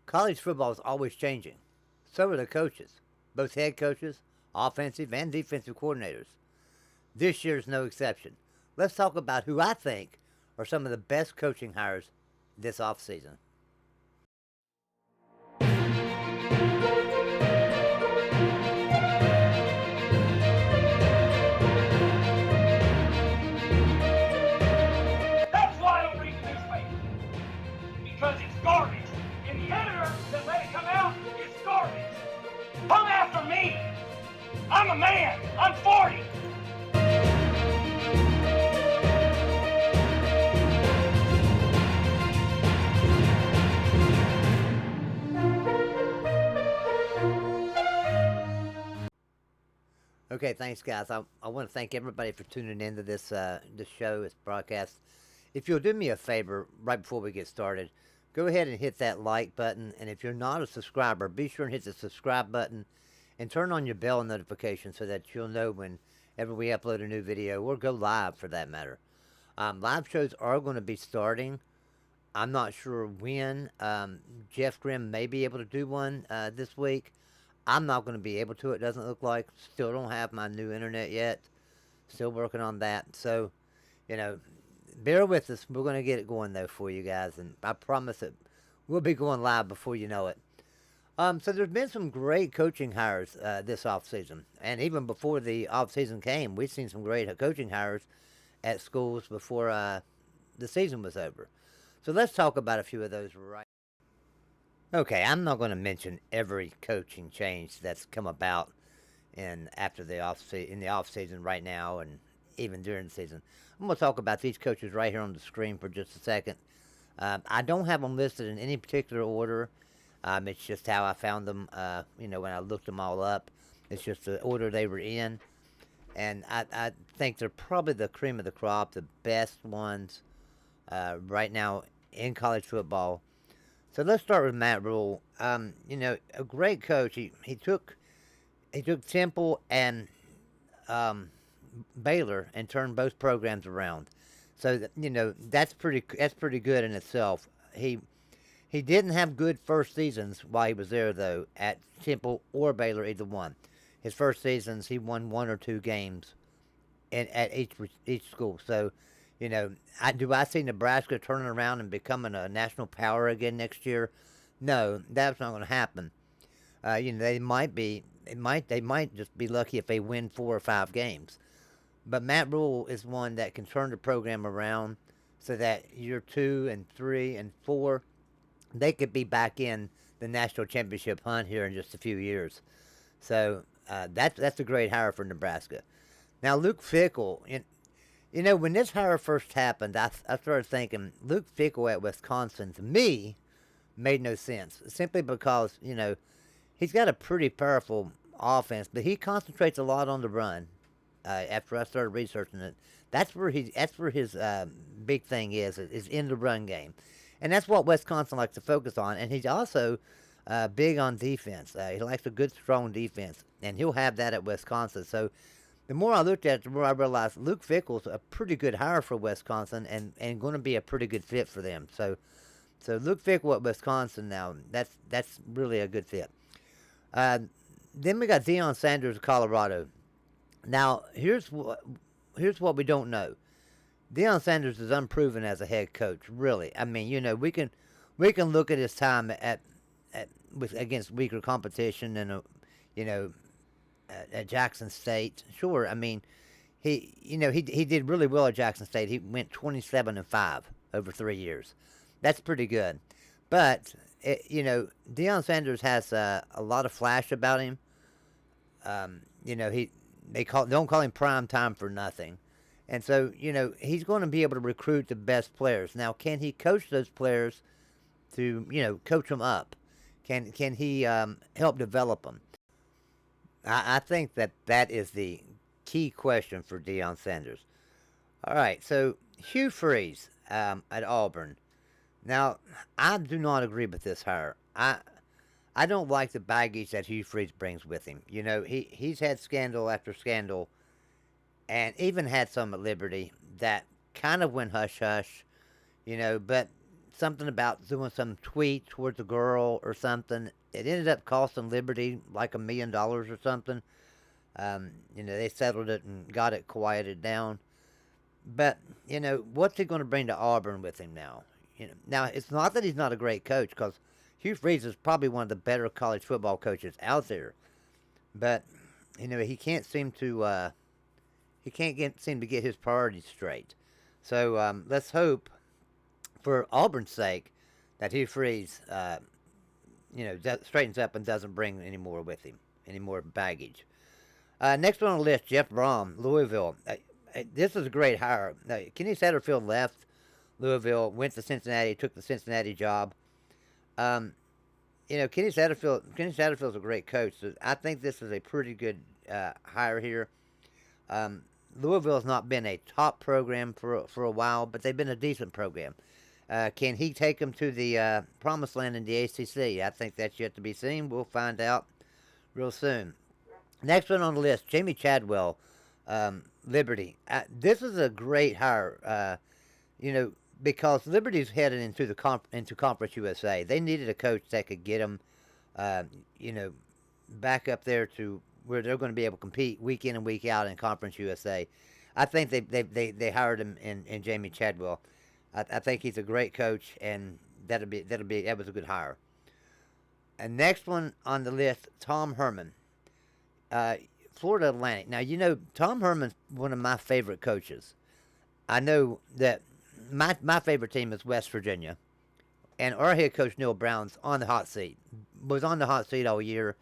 College football is always changing. So are the coaches, both head coaches, offensive and defensive coordinators. This year's no exception. Let's talk about who I think are some of the best coaching hires this offseason. That's why I don't read the newspaper. Because it's garbage. And the editor that let it come out is garbage. Come after me. I'm a man. I'm 40. Okay, thanks, guys. I want to thank everybody for tuning into this show, this broadcast. If you'll do me a favor right before we get started, go ahead and hit that like button. And if you're not a subscriber, be sure and hit the subscribe button and turn on your bell notification so that you'll know whenever we upload a new video or go live for that matter. Live shows are going to be starting. I'm not sure when. Jeff Grimm may be able to do one this week. I'm not going to be able to, it doesn't look like. Still don't have my new internet yet. Still working on that. So, bear with us. We're going to get it going, though, for you guys. And I promise that we'll be going live before you know it. So there's been some great coaching hires this offseason. And even before the offseason came, we've seen some great coaching hires at schools before the season was over. So let's talk about a few of those right. Okay, I'm not going to mention every coaching change that's come about in the off season right now, and even during the season. I'm going to talk about these coaches right here on the screen for just a second. I don't have them listed in any particular order. It's just how I found them. When I looked them all up, it's just the order they were in, and I think they're probably the cream of the crop, the best ones right now in college football. So let's start with Matt Rule. A great coach. He took Temple and Baylor and turned both programs around. So that's pretty good in itself. He didn't have good first seasons while he was there though at Temple or Baylor, either one. His first seasons he won one or two games at each school. So do I see Nebraska turning around and becoming a national power again next year? No, that's not going to happen. They might just be lucky if they win 4 or 5 games. But Matt Rule is one that can turn the program around so that year 2 and 3 and 4, they could be back in the national championship hunt here in just a few years. So that's a great hire for Nebraska. Now Luke Fickell. When this hire first happened, I started thinking Luke Fickell at Wisconsin, to me, made no sense. Simply because, he's got a pretty powerful offense, but he concentrates a lot on the run. After I started researching it, that's where his big thing is in the run game. And that's what Wisconsin likes to focus on. And he's also big on defense. He likes a good, strong defense, and he'll have that at Wisconsin. So the more I looked at it, the more I realized Luke Fickell's a pretty good hire for Wisconsin and going to be a pretty good fit for them. So Luke Fickell at Wisconsin now, that's really a good fit. Then we got Deion Sanders of Colorado. Now, here's what we don't know. Deion Sanders is unproven as a head coach, really. I mean, we can look at his time against weaker competition and at Jackson State. Sure, I mean, he did really well at Jackson State. He went 27-5 over 3 years. That's pretty good. But Deion Sanders has a lot of flash about him. They don't call him prime time for nothing. And so, he's going to be able to recruit the best players. Now, can he coach those players to, coach them up? Can he help develop them? I think that is the key question for Deion Sanders. All right, so Hugh Freeze at Auburn. Now, I do not agree with this hire. I don't like the baggage that Hugh Freeze brings with him. He's had scandal after scandal, and even had some at Liberty that kind of went hush hush. But something about doing some tweet towards a girl or something. It ended up costing Liberty like $1 million or something. They settled it and got it quieted down. But what's he going to bring to Auburn with him now? Now it's not that he's not a great coach, because Hugh Freeze is probably one of the better college football coaches out there. But he can't seem to seem to get his priorities straight. So let's hope, for Auburn's sake, that Hugh Freeze straightens up and doesn't bring any more with him, any more baggage. Next one on the list, Jeff Brom, Louisville. This is a great hire. Kenny Satterfield left Louisville, went to Cincinnati, took the Cincinnati job. Kenny Satterfield's a great coach. So I think this is a pretty good hire here. Louisville's not been a top program for a while, but they've been a decent program. Can he take them to the promised land in the ACC? I think that's yet to be seen. We'll find out real soon. Next one on the list, Jamie Chadwell, Liberty. This is a great hire, because Liberty's headed into into Conference USA. They needed a coach that could get them, back up there to where they're going to be able to compete week in and week out in Conference USA. I think they hired him in Jamie Chadwell. I think he's a great coach, and that was a good hire. And next one on the list, Tom Herman. Florida Atlantic. Now, Tom Herman's one of my favorite coaches. I know that my favorite team is West Virginia, and our head coach, Neil Brown's on the hot seat. Was on the hot seat all year.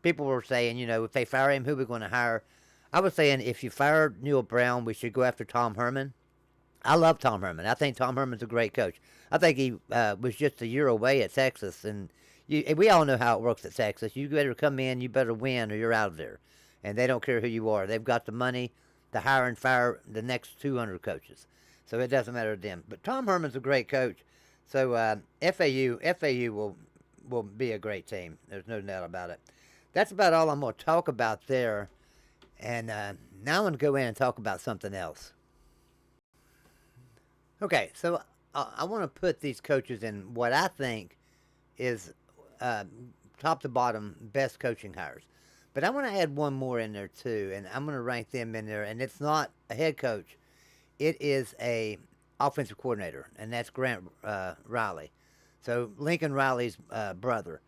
People were saying, if they fire him, who are we going to hire? I was saying, if you fire Neil Brown, we should go after Tom Herman. I love Tom Herman. I think Tom Herman's a great coach. I think he was just a year away at Texas, and we all know how it works at Texas. You better come in, you better win, or you're out of there. And they don't care who you are. They've got the money to hire and fire the next 200 coaches. So it doesn't matter to them. But Tom Herman's a great coach. So FAU will be a great team. There's no doubt about it. That's about all I'm going to talk about there. And now I'm going to go in and talk about something else. Okay, so I want to put these coaches in what I think is top to bottom best coaching hires. But I want to add one more in there too, and I'm going to rank them in there. And it's not a head coach; it is a offensive coordinator, and that's Grant Riley. So Lincoln Riley's brother.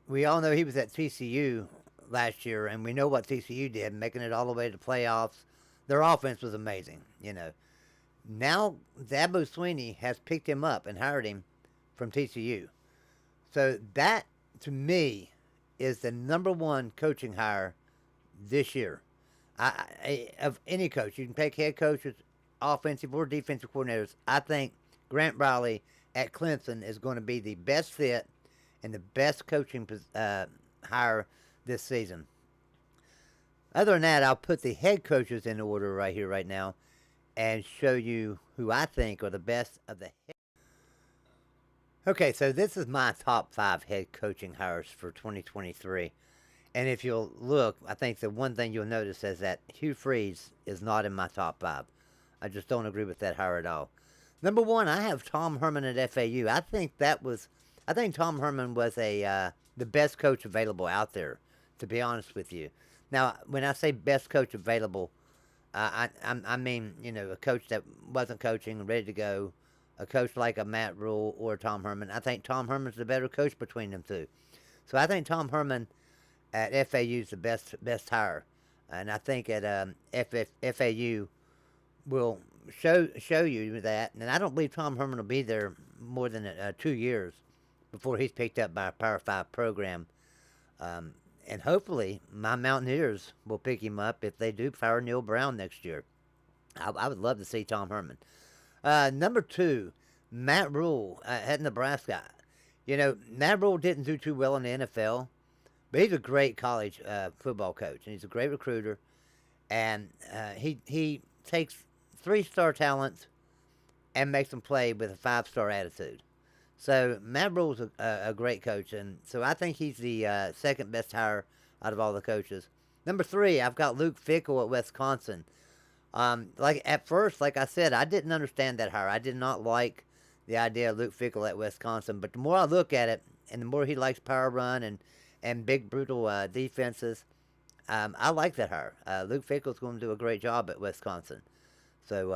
We all know he was at TCU last year, and we know what TCU did, making it all the way to the playoffs. Their offense was amazing, Now Dabo Swinney has picked him up and hired him from TCU. So that, to me, is the number one coaching hire this year. Of any coach. You can pick head coaches, offensive or defensive coordinators. I think Grant Riley at Clemson is going to be the best fit and the best coaching hire this season. Other than that, I'll put the head coaches in order right here, right now, and show you who I think are the best of the head. Okay, so this is my top 5 head coaching hires for 2023. And if you'll look, I think the one thing you'll notice is that Hugh Freeze is not in my top 5. I just don't agree with that hire at all. Number 1, I have Tom Herman at FAU. I think Tom Herman was the best coach available out there, to be honest with you. Now, when I say best coach available, I mean, a coach that wasn't coaching, ready to go, a coach like a Matt Rule or Tom Herman. I think Tom Herman's the better coach between them two. So I think Tom Herman at FAU is the best hire. And I think at FAU will show you that. And I don't believe Tom Herman will be there more than 2 years before he's picked up by a Power 5 program. And hopefully my Mountaineers will pick him up if they do fire Neil Brown next year. I would love to see Tom Herman. Number 2, Matt Rule at Nebraska. Matt Rule didn't do too well in the NFL, but he's a great college football coach, and he's a great recruiter. And he takes 3-star talents and makes them play with a 5-star attitude. So Matt Rule's a great coach, and so I think he's the second best hire out of all the coaches. Number 3, I've got Luke Fickell at Wisconsin. At first, like I said, I didn't understand that hire. I did not like the idea of Luke Fickle at Wisconsin. But the more I look at it, and the more he likes power run and big brutal defenses, I like that hire. Luke Fickle's going to do a great job at Wisconsin. So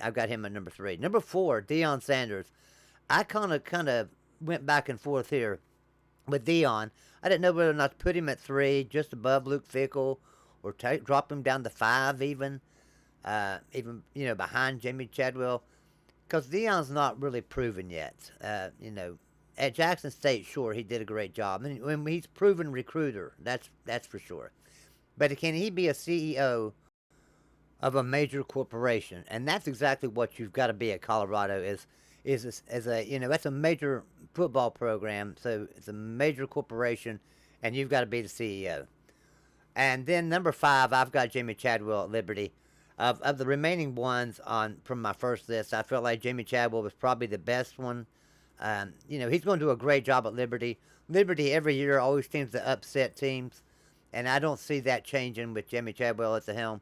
I've got him at number 3. Number 4, Deion Sanders. I kind of went back and forth here with Deion. I didn't know whether or not to put him at 3, just above Luke Fickle, or drop him down to 5 even, behind Jamie Chadwell, because Deion's not really proven yet. At Jackson State, sure, he did a great job, and he's proven recruiter. That's for sure. But can he be a CEO of a major corporation? And that's exactly what you've got to be at Colorado. That's a major football program, so it's a major corporation, and you've got to be the CEO. And then number 5, I've got Jamie Chadwell at Liberty. Of the remaining ones from my first list, I felt like Jamie Chadwell was probably the best one. He's going to do a great job at Liberty. Liberty every year always seems to upset teams, and I don't see that changing with Jamie Chadwell at the helm.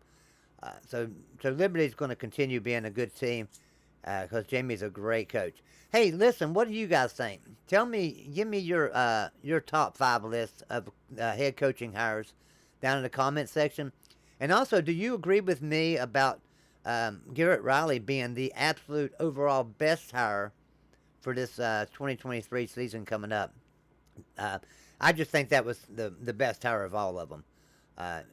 So Liberty's going to continue being a good team because Jamie's a great coach. Hey, listen, what do you guys think? Give me your top 5 list of head coaching hires down in the comment section. And also, do you agree with me about Garrett Riley being the absolute overall best hire for this 2023 season coming up? I just think that was the best hire of all of them,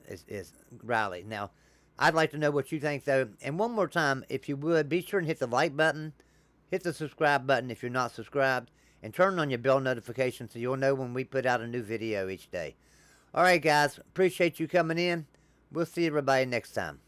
is Riley. Now, I'd like to know what you think, though. And one more time, if you would, be sure and hit the like button, hit the subscribe button if you're not subscribed, and turn on your bell notification so you'll know when we put out a new video each day. All right, guys, appreciate you coming in. We'll see everybody next time.